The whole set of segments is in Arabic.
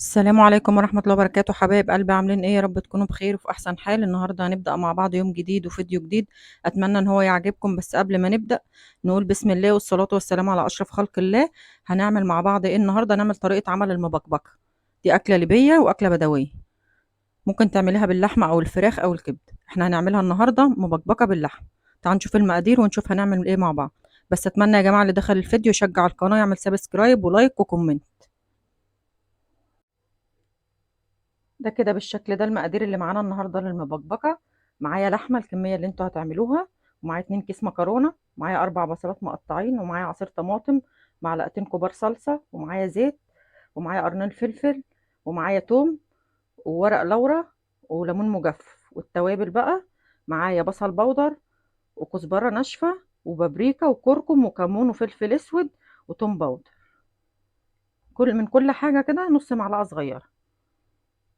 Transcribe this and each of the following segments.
السلام عليكم ورحمة الله وبركاته، حبايب قلبي، عاملين ايه؟ يا رب تكونوا بخير وفي احسن حال. النهارده هنبدأ مع بعض يوم جديد وفيديو جديد، اتمنى ان هو يعجبكم. بس قبل ما نبدأ نقول بسم الله والصلاة والسلام على اشرف خلق الله. هنعمل مع بعض ايه النهارده؟ نعمل طريقة عمل المبكبكة. دي اكلة ليبية واكلة بدوية، ممكن تعمليها باللحمة او الفراخ او الكبدة. احنا هنعملها النهارده مبكبكة باللحمة. تعالوا نشوف المقادير ونشوف هنعمل ايه مع بعض. بس اتمنى يا جماعة اللي دخل الفيديو يشجع القناة، يعمل سبسكرايب ولايك وكومنت. ده كده بالشكل ده المقادير اللي معانا النهارده للمبكبكه. معايا لحمه الكميه اللي انتوا هتعملوها، ومعايا 2 كيس مكرونه، ومعايا 4 بصلات مقطعين، ومعايا عصير طماطم، معلقتين كبار صلصه، ومعايا زيت، ومعايا قرنين فلفل، ومعايا توم، وورق لورا، وليمون مجفف. والتوابل بقى: معايا بصل بودر، وكزبره ناشفه، وبابريكا، وكركم، وكمون، وفلفل اسود، وتوم باودر. كل حاجه كده نص معلقه صغيره،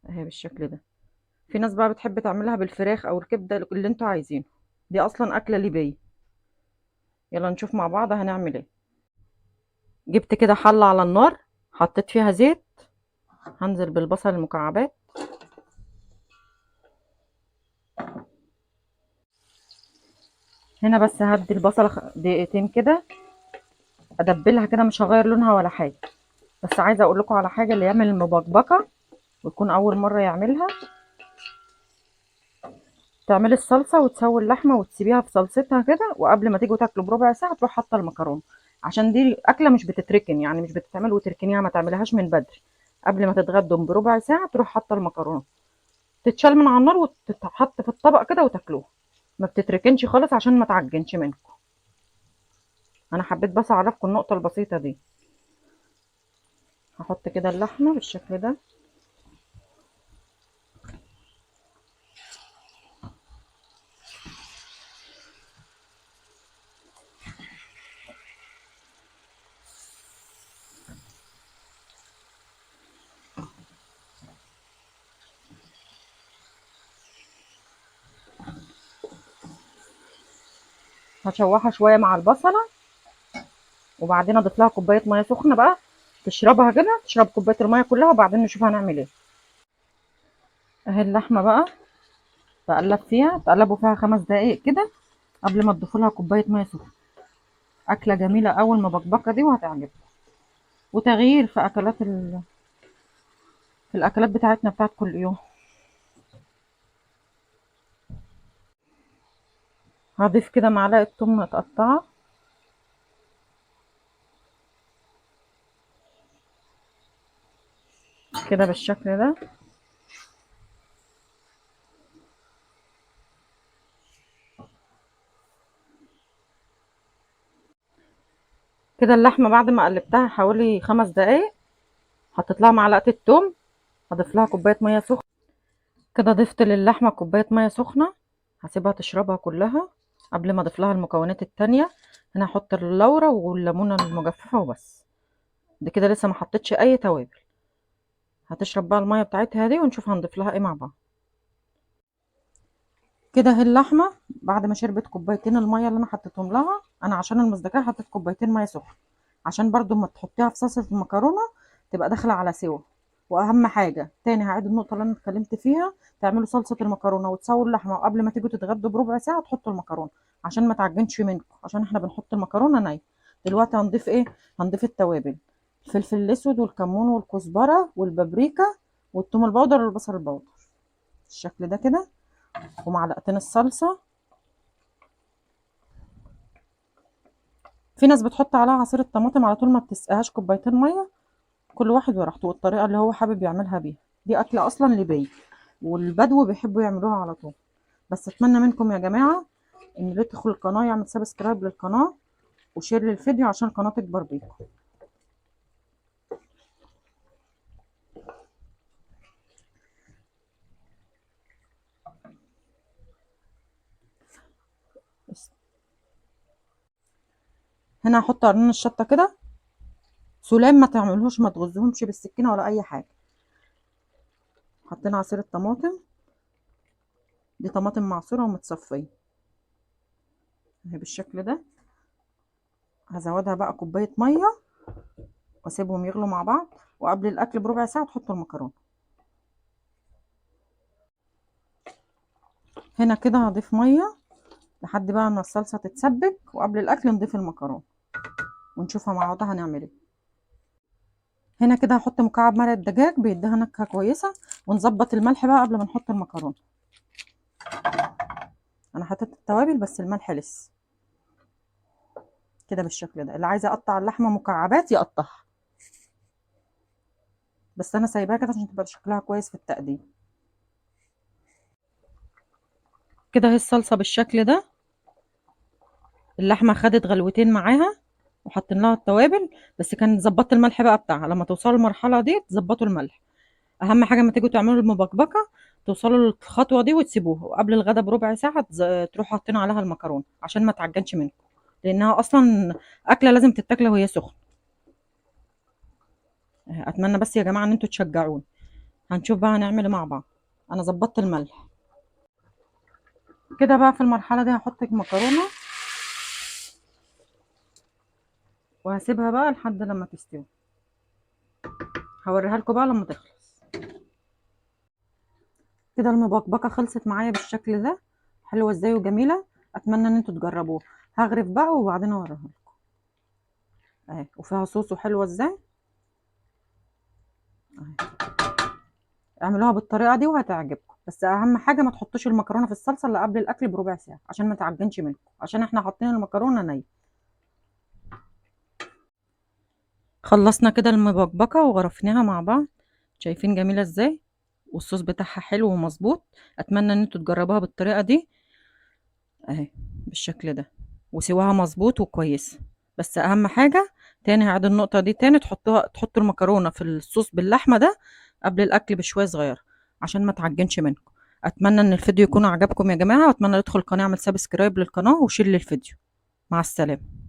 اهي بالشكل ده. في ناس بقى بتحب تعملها بالفراخ او الكبده، اللي انتوا عايزينه. دي اصلا اكله ليبيه. يلا نشوف مع بعض هنعمل ايه. جبت كده حله على النار، حطيت فيها زيت. هنزل بالبصل المكعبات. هنا بس هدي البصله دقيقتين كده، ادبلها كده، مش هغير لونها ولا حاجه. بس عايزه اقول لكم على حاجه: اللي يعمل المبكبكه ويكون اول مره يعملها، تعملي الصلصه وتسوي اللحمه وتسيبيها في صلصتها كده، وقبل ما تيجوا تاكلوا بربع ساعه تروح حاطه المكرونه. عشان دي اكله مش بتتركن، يعني مش بتتعمل وتركنيها، ما تعملهاش من بدري. قبل ما تتغدوا بربع ساعه تروح حاطه المكرونه، تتشال من على النار وتتحط في الطبق كده وتاكلوها. ما بتتركنش خالص عشان ما تعجنش منكم. انا حبيت بس اعرفكم النقطه البسيطه دي. هحط كده اللحمه بالشكل ده. هشوحها شويه مع البصله، وبعدين اضيف لها كوبايه ميه سخنه بقى، تشربها كده، تشرب كوبايه الميه كلها، وبعدين نشوف هنعمل ايه. اهي اللحمه بقى تقلبوا فيها 5 دقايق كده قبل ما تضيفوا لها كوبايه ميه سخنه. اكله جميله اول مبكبكه دي وهتعجبكم، وتغيير في في الاكلات بتاعتنا بتاعت كل يوم. هضيف كده معلقه ثوم متقطعه كده بالشكل ده. كده اللحمه بعد ما قلبتها حوالي 5 دقايق، حطيت لها معلقه الثوم، هضيف لها كوبايه ميه سخنه. كده ضفت للحمه كوبايه ميه سخنه، هسيبها تشربها كلها قبل ما اضيف لها المكونات التانية. هنا هحط اللورة والليمونه المجففه وبس. دي كده لسه ما حطيتش اي توابل. هتشرب بقى الميه بتاعتها دي ونشوف هنضيف لها ايه مع بعض. كده اهي اللحمه بعد ما شربت كوبايتين الميه اللي انا حطيتهم لها، انا عشان المصداقيه حطيت كوبايتين ميه سخنه، عشان برضو ما تحطيها في صلصه المكرونه تبقى داخله على سوا. واهم حاجه تاني، هعيد النقطه اللي انا اتكلمت فيها: تعملوا صلصه المكرونه وتسووا اللحمه، وقبل ما تيجوا تتغدوا بربع ساعه تحطوا المكرونه عشان ما تعجنش منكم، عشان احنا بنحط المكرونه نيه. دلوقتي هنضيف ايه؟ هنضيف التوابل: الفلفل الاسود، والكمون، والكزبره، والبابريكا، والثوم البودر، والبصل البودر بالشكل ده كده، ومعلقتين الصلصه. في ناس بتحط عليها عصير الطماطم على طول، ما بتسقيهاش كوبايتين ميه. كل واحد وراحته والطريقه اللي هو حابب يعملها بيها. دي اكله اصلا ليبيه، والبدو بيحبوا يعملوها على طول. بس اتمنى منكم يا جماعه ان اللي يدخل القناه يعمل سبسكرايب للقناه وشير للفيديو عشان القناه تكبر بيكم. بس هنا هحط قرنين الشطه كده سلام، ما تعملوش، ما تغزهمش بالسكينه ولا اي حاجه. حطينا عصير الطماطم، دي طماطم معصوره ومتصفيه اهي بالشكل ده. هزودها بقى كوبايه ميه واسيبهم يغلوا مع بعض، وقبل الاكل بربع ساعه تحطوا المكرونه. هنا كده هضيف ميه لحد بقى ما الصلصه تتسبك، وقبل الاكل نضيف المكرونه ونشوفها مع بعضها هنعمل ايه. هنا كده هحط مكعب مرق الدجاج بيديها نكهه كويسه، ونظبط الملح بقى قبل ما نحط المكرونه. انا حطيت التوابل بس الملح لسه. كده بالشكل ده، اللي عايزه اقطع اللحمه مكعبات يقطعها، بس انا سايباها كده عشان تبقى شكلها كويس في التقديم. كده اهي الصلصه بالشكل ده، اللحمه خدت غلوتين معاها وحطينا لها التوابل، بس كان ظبطت الملح بقى بتاعها. لما توصلوا المرحله دي تظبطوا الملح. اهم حاجه لما تيجوا تعملوا المبكبكه توصلوا للخطوه دي وتسيبوها، وقبل الغدا بربع ساعه تروحوا حاطين عليها المكرونه عشان ما تعجنش منكم، لانها اصلا اكله لازم تتاكل وهي سخنه. اتمنى بس يا جماعه ان انتوا تشجعوني. هنشوف بقى هنعمل ايه مع بعض. انا ظبطت الملح. كده بقى في المرحله دي هحط المكرونه وهسيبها بقى لحد لما تستوي. هوريها لكم بقى لما تخلص. كده المبكبكه خلصت معايا بالشكل ده، حلوه ازاي وجميله. اتمنى ان انتوا تجربوها. هغرف بقى وبعدين اوريها لكم اهي، وفيها صوص وحلوه ازاي اهي. اعملوها بالطريقه دي وهتعجبكم، بس اهم حاجه ما تحطوش المكرونه في الصلصه الا قبل الاكل بربع ساعه عشان ما تعجنش منكم، عشان احنا حاطين المكرونه نيه. خلصنا كده المبكبكه وغرفناها مع بعض. شايفين جميله ازاي، والصوص بتاعها حلو ومظبوط. اتمنى ان انتوا تجربوها بالطريقه دي اهي بالشكل ده، وسواها مظبوط وكويس. بس اهم حاجه تاني، هعيد النقطه دي تاني، تحطوا المكرونه في الصوص باللحمه ده قبل الاكل بشويه صغيره عشان ما تعجنش منكم. اتمنى ان الفيديو يكون عجبكم يا جماعه، واتمنى يدخل القناه يعمل سبسكرايب للقناه وشير للفيديو. مع السلامه.